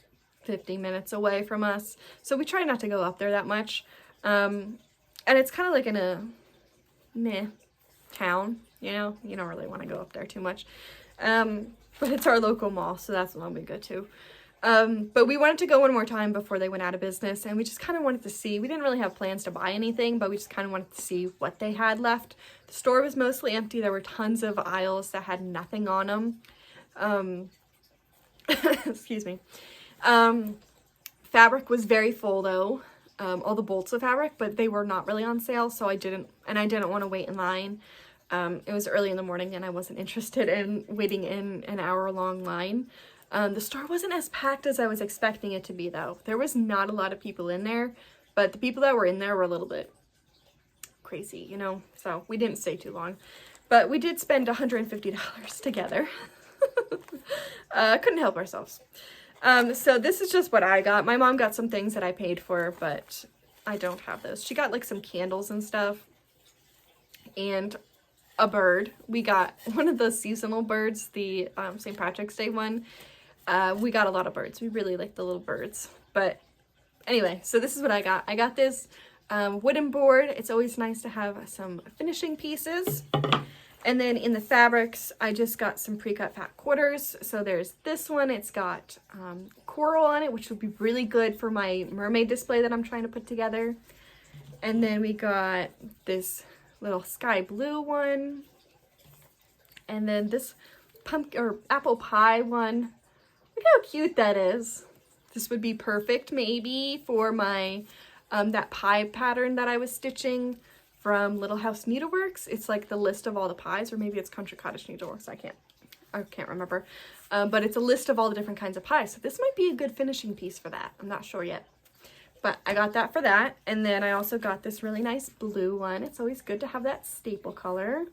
50 minutes away from us. So we try not to go up there that much. And it's kind of like in a meh town, you know? You don't really want to go up there too much. but it's our local mall, so that's the one we go to. But we wanted to go one more time before they went out of business, and we just kind of wanted to see. We didn't really have plans to buy anything, but we just kind of wanted to see what they had left. The store was mostly empty. There were tons of aisles that had nothing on them. Excuse me. Fabric was very full though. All the bolts of fabric, but they were not really on sale, so I didn't want to wait in line. It was early in the morning and I wasn't interested in waiting in an hour-long line. The store wasn't as packed as I was expecting it to be though. There was not a lot of people in there, but the people that were in there were a little bit crazy, you know, so we didn't stay too long. But we did spend $150 together. Couldn't help ourselves. So this is just what I got. My mom got some things that I paid for, but I don't have those. She got like some candles and stuff and a bird. We got one of those seasonal birds, the St. Patrick's Day one. We got a lot of birds. We really like the little birds. But anyway, so this is what I got. I got this wooden board. It's always nice to have some finishing pieces. And then in the fabrics, I just got some pre-cut fat quarters. So there's this one. It's got coral on it, which would be really good for my mermaid display that I'm trying to put together. And then we got this little sky blue one. And then this pumpkin or apple pie one. Look how cute that is. This would be perfect maybe for my that pie pattern that I was stitching from Little House Needleworks. It's like the list of all the pies, or maybe it's Country Cottage Needleworks. I can't remember. But it's a list of all the different kinds of pies. So this might be a good finishing piece for that. I'm not sure yet. But I got that for that. And then I also got this really nice blue one. It's always good to have that staple color.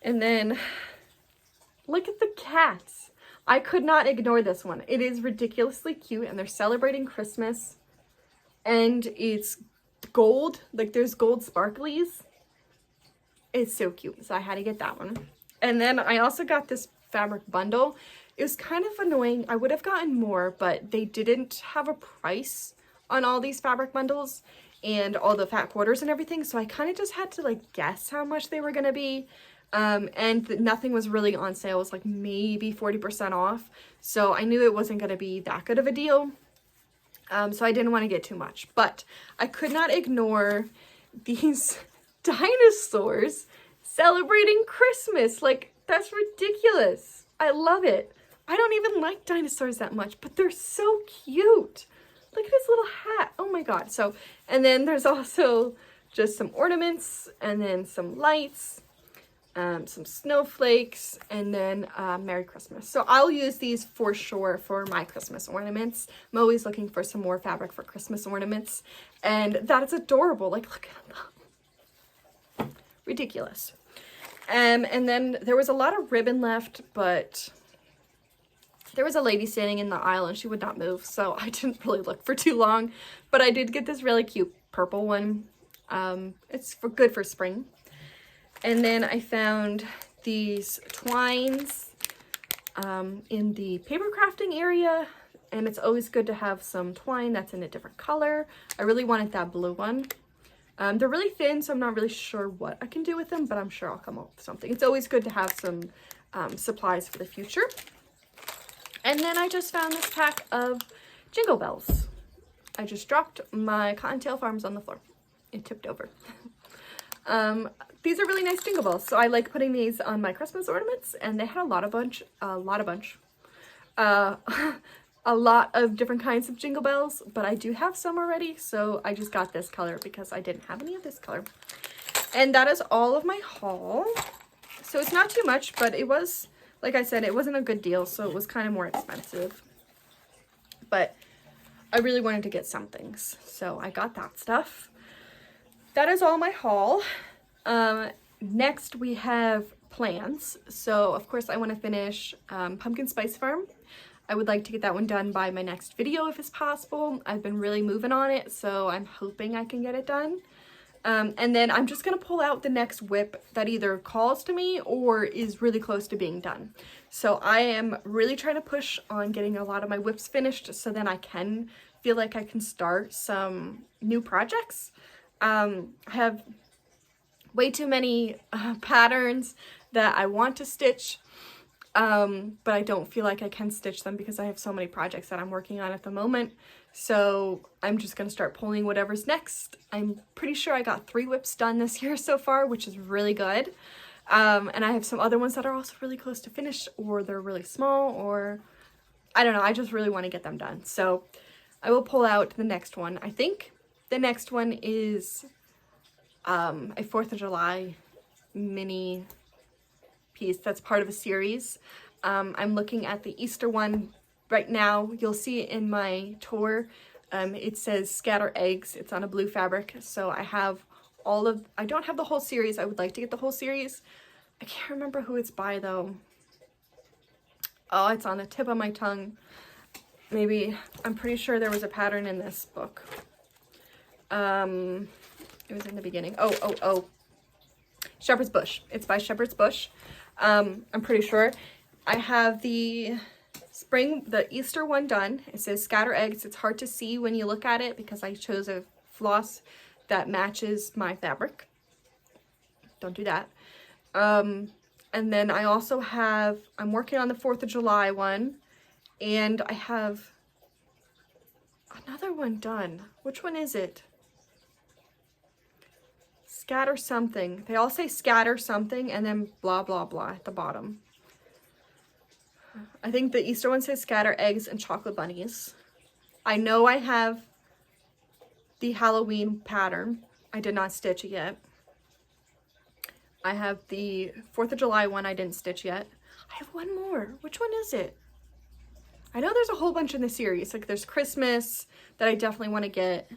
And then look at the cats. I could not ignore this one. It is ridiculously cute and they're celebrating Christmas. And it's gold, like there's gold sparklies. It's so cute, so I had to get that one. And then I also got this fabric bundle. It was kind of annoying. I would have gotten more, but they didn't have a price on all these fabric bundles and all the fat quarters and everything, so I kind of just had to like guess how much they were gonna be. And nothing was really on sale. It was like maybe 40% off, so I knew it wasn't gonna be that good of a deal. So I didn't want to get too much, but I could not ignore these dinosaurs celebrating Christmas. Like, that's ridiculous. I love it. I don't even like dinosaurs that much, but they're so cute. Look at his little hat. Oh my God. So, and then there's also just some ornaments and then some lights, some snowflakes, and then Merry Christmas. So I'll use these for sure for my Christmas ornaments. I'm always looking for some more fabric for Christmas ornaments, and that is adorable. Like, look at them. Ridiculous. And then there was a lot of ribbon left, but there was a lady standing in the aisle and she would not move, so I didn't really look for too long. But I did get this really cute purple one. It's good for spring. And then I found these twines in the paper crafting area, and it's always good to have some twine that's in a different color. I really wanted that blue one. They're really thin, so I'm not really sure what I can do with them, but I'm sure I'll come up with something. It's always good to have some supplies for the future. And then I just found this pack of Jingle Bells. I just dropped my Cottontail Farms on the floor. It tipped over. These are really nice jingle bells, so I like putting these on my Christmas ornaments, and they had a lot of different kinds of jingle bells, but I do have some already, so I just got this color because I didn't have any of this color. And that is all of my haul. So it's not too much, but it was, like I said, it wasn't a good deal, so it was kind of more expensive. But I really wanted to get some things, so I got that stuff. That is all my haul. Next we have plans. So of course I want to finish Pumpkin Spice Farm. I would like to get that one done by my next video if it's possible. I've been really moving on it, so I'm hoping I can get it done. And then I'm just going to pull out the next whip that either calls to me or is really close to being done. So I am really trying to push on getting a lot of my whips finished so then I can feel like I can start some new projects. I have way too many patterns that I want to stitch, but I don't feel like I can stitch them because I have so many projects that I'm working on at the moment. So I'm just going to start pulling whatever's next. I'm pretty sure I got 3 whips done this year so far, which is really good. And I have some other ones that are also really close to finish, or they're really small, or I don't know. I just really want to get them done. So I will pull out the next one. I think the next one is a 4th of July mini piece that's part of a series. I'm looking at the Easter one right now. You'll see it in my tour. It says Scatter Eggs. It's on a blue fabric. So I have I don't have the whole series. I would like to get the whole series. I can't remember who it's by though. Oh, it's on the tip of my tongue. Maybe, I'm pretty sure there was a pattern in this book. It was in the beginning. Oh. Shepherd's Bush. It's by Shepherd's Bush. I'm pretty sure. I have the Easter one done. It says Scatter Eggs. It's hard to see when you look at it because I chose a floss that matches my fabric. Don't do that. And then I also have, I'm working on the 4th of July one, and I have another one done. Which one is it? Scatter something. They all say scatter something and then blah blah blah at the bottom. I think the Easter one says Scatter Eggs and Chocolate Bunnies. I know I have the Halloween pattern. I did not stitch it yet. I have the 4th of July one I didn't stitch yet. I have one more. Which one is it? I know there's a whole bunch in the series. Like there's Christmas that I definitely want to get.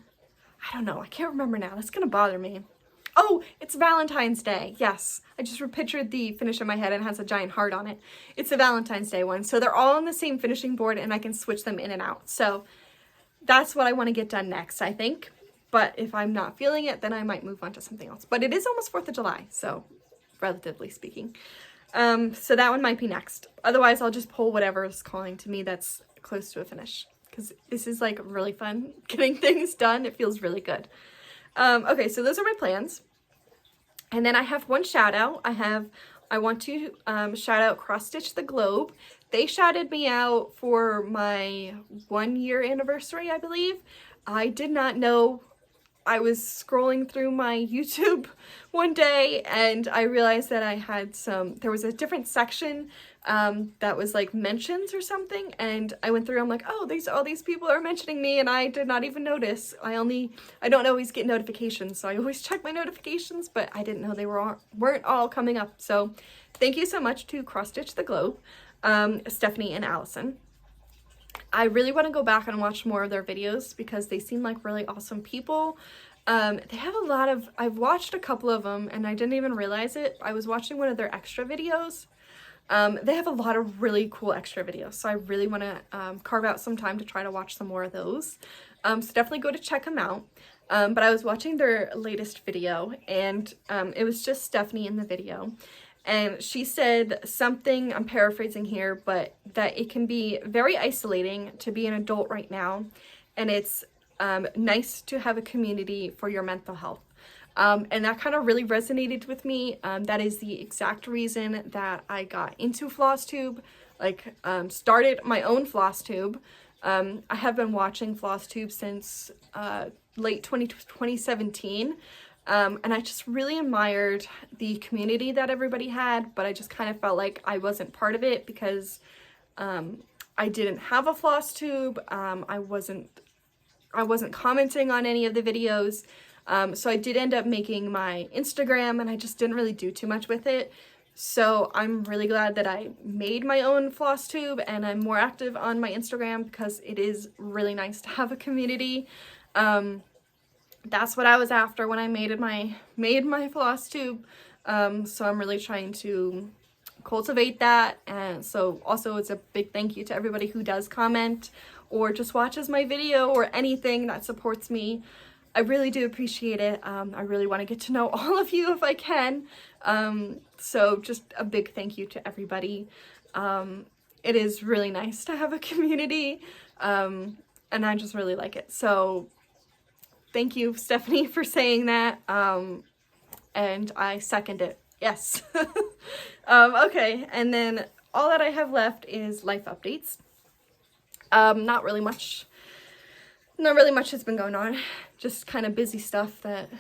I don't know. I can't remember now. That's going to bother me. Oh, it's Valentine's Day. Yes. I just repictured the finish in my head and it has a giant heart on it. It's a Valentine's Day one. So they're all on the same finishing board and I can switch them in and out. So that's what I want to get done next, I think. But if I'm not feeling it, then I might move on to something else. But it is almost 4th of July, so relatively speaking. So that one might be next. Otherwise, I'll just pull whatever is calling to me that's close to a finish. Because this is like really fun getting things done. It feels really good. Okay, so those are my plans. And then I have one shout out. I want to shout out Cross Stitch the Globe. They shouted me out for my 1-year anniversary, I believe. I did not know. I was scrolling through my YouTube one day and I realized that I had there was a different section that was like mentions or something, and I went through, I'm like, oh, all these people are mentioning me and I did not even notice. I don't always get notifications, so I always check my notifications, but I didn't know they weren't all coming up. So thank you so much to Cross Stitch the Globe, Stephanie and Allison. I really want to go back and watch more of their videos because they seem like really awesome people. They have a lot of, I've watched a couple of them and I didn't even realize it. I was watching one of their extra videos. They have a lot of really cool extra videos, so I really want to carve out some time to try to watch some more of those. So definitely go to check them out. But I was watching their latest video and it was just Stephanie in the video. And she said something, I'm paraphrasing here, but that it can be very isolating to be an adult right now. And it's nice to have a community for your mental health. And that kind of really resonated with me. That is the exact reason that I got into Flosstube, started my own Flosstube. I have been watching Flosstube since late 2017. And I just really admired the community that everybody had, but I just kind of felt like I wasn't part of it because I didn't have a Flosstube. I wasn't commenting on any of the videos. So I did end up making my Instagram and I just didn't really do too much with it. So I'm really glad that I made my own Flosstube and I'm more active on my Instagram because it is really nice to have a community. That's what I was after when I made my Flosstube. So I'm really trying to cultivate that. And so also it's a big thank you to everybody who does comment or just watches my video or anything that supports me. I really do appreciate it. I really want to get to know all of you if I can. So just a big thank you to everybody. It is really nice to have a community, and I just really like it. So thank you, Stephanie, for saying that, and I second it. Yes. Okay, and then all that I have left is life updates. Not really much has been going on. Just kind of busy stuff that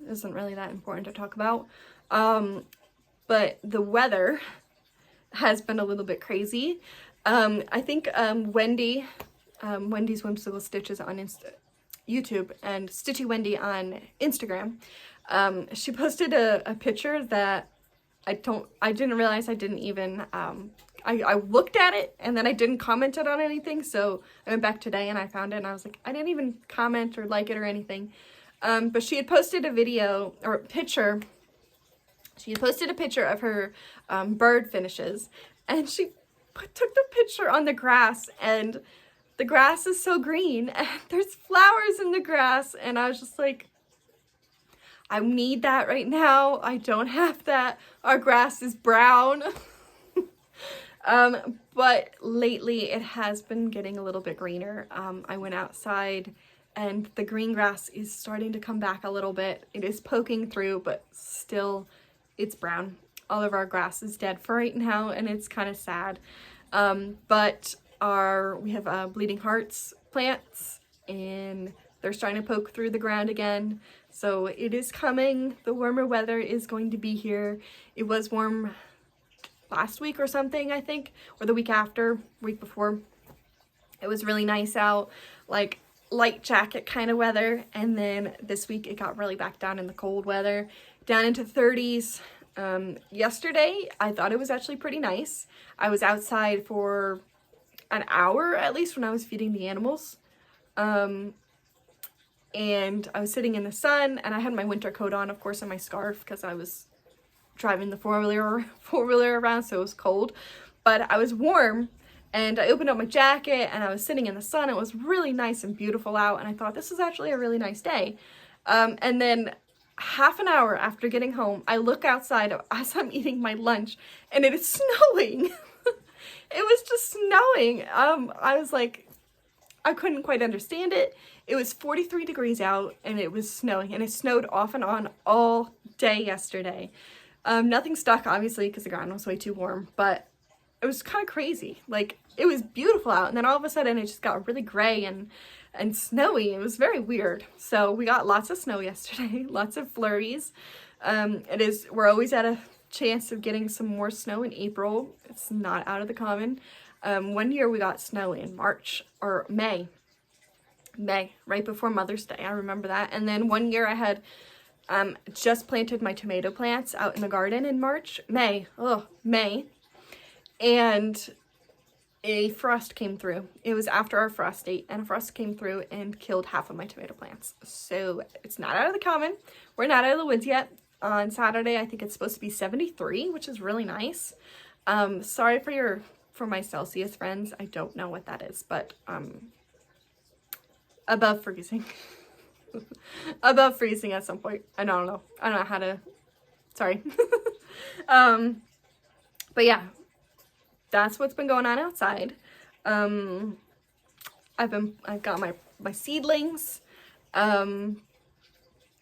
isn't really that important to talk about. But the weather has been a little bit crazy. I think Wendy's Whimsical Stitches on YouTube and Stitchy Wendy on Instagram. She posted a picture that I didn't realize I didn't even, I looked at it and then I didn't comment it on anything, so I went back today and I found it and I was like, I didn't even comment or like it or anything. But she had posted a video, or a picture, she had posted a picture of her bird finishes, and she took the picture on the grass, and the grass is so green and there's flowers in the grass, and I was just like, I need that right now. I don't have that. Our grass is brown. But lately it has been getting a little bit greener. I went outside and the green grass is starting to come back a little bit. It is poking through, but still it's brown. All of our grass is dead for right now, and it's kind of sad. But we have Bleeding Hearts plants, and they're starting to poke through the ground again. So it is coming. The warmer weather is going to be here. It was warm last week or something, I think, or the week before. It was really nice out, like light jacket kind of weather. And then this week it got really back down in the cold weather, down into 30s. Yesterday I thought it was actually pretty nice. I was outside for an hour at least when I was feeding the animals. And I was sitting in the sun, and I had my winter coat on, of course, and my scarf, because I was driving the four-wheeler around, so it was cold. But I was warm, and I opened up my jacket, and I was sitting in the sun. It was really nice and beautiful out, and I thought this is actually a really nice day. And then half an hour after getting home, I look outside as I'm eating my lunch, and it is snowing. It was just snowing. I was like, I couldn't quite understand it. It was 43 degrees out and it was snowing, and it snowed off and on all day yesterday. Nothing stuck, obviously, because the ground was way too warm, but it was kind of crazy. Like, it was beautiful out, and then all of a sudden it just got really gray and snowy. It was very weird. So we got lots of snow yesterday, lots of flurries. We're always at a chance of getting some more snow in April. It's not out of the common. One year we got snow in May, right before Mother's Day. I remember that. And then one year I had just planted my tomato plants out in the garden in May, and a frost came through. It was after our frost date, and a frost came through and killed half of my tomato plants. So it's not out of the common. We're not out of the woods yet. On Saturday, I think it's supposed to be 73, which is really nice. Sorry for my Celsius friends. I don't know what that is, but above freezing. Above freezing at some point. I don't know how to, sorry. But yeah, that's what's been going on outside. I've got my seedlings.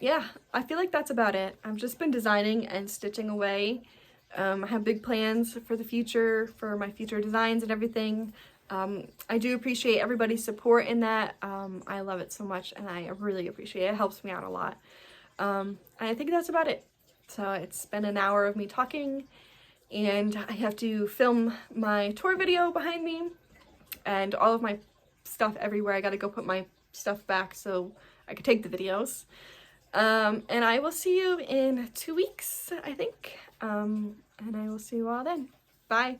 Yeah, I feel like that's about it. I've just been designing and stitching away. I have big plans for the future, for my future designs and everything. I do appreciate everybody's support in that. I love it so much, and I really appreciate it. It helps me out a lot. And I think that's about it. So it's been an hour of me talking, and I have to film my tour video behind me and all of my stuff everywhere. I gotta go put my stuff back so I could take the videos. And I will see you in 2 weeks, I think. And I will see you all then. Bye.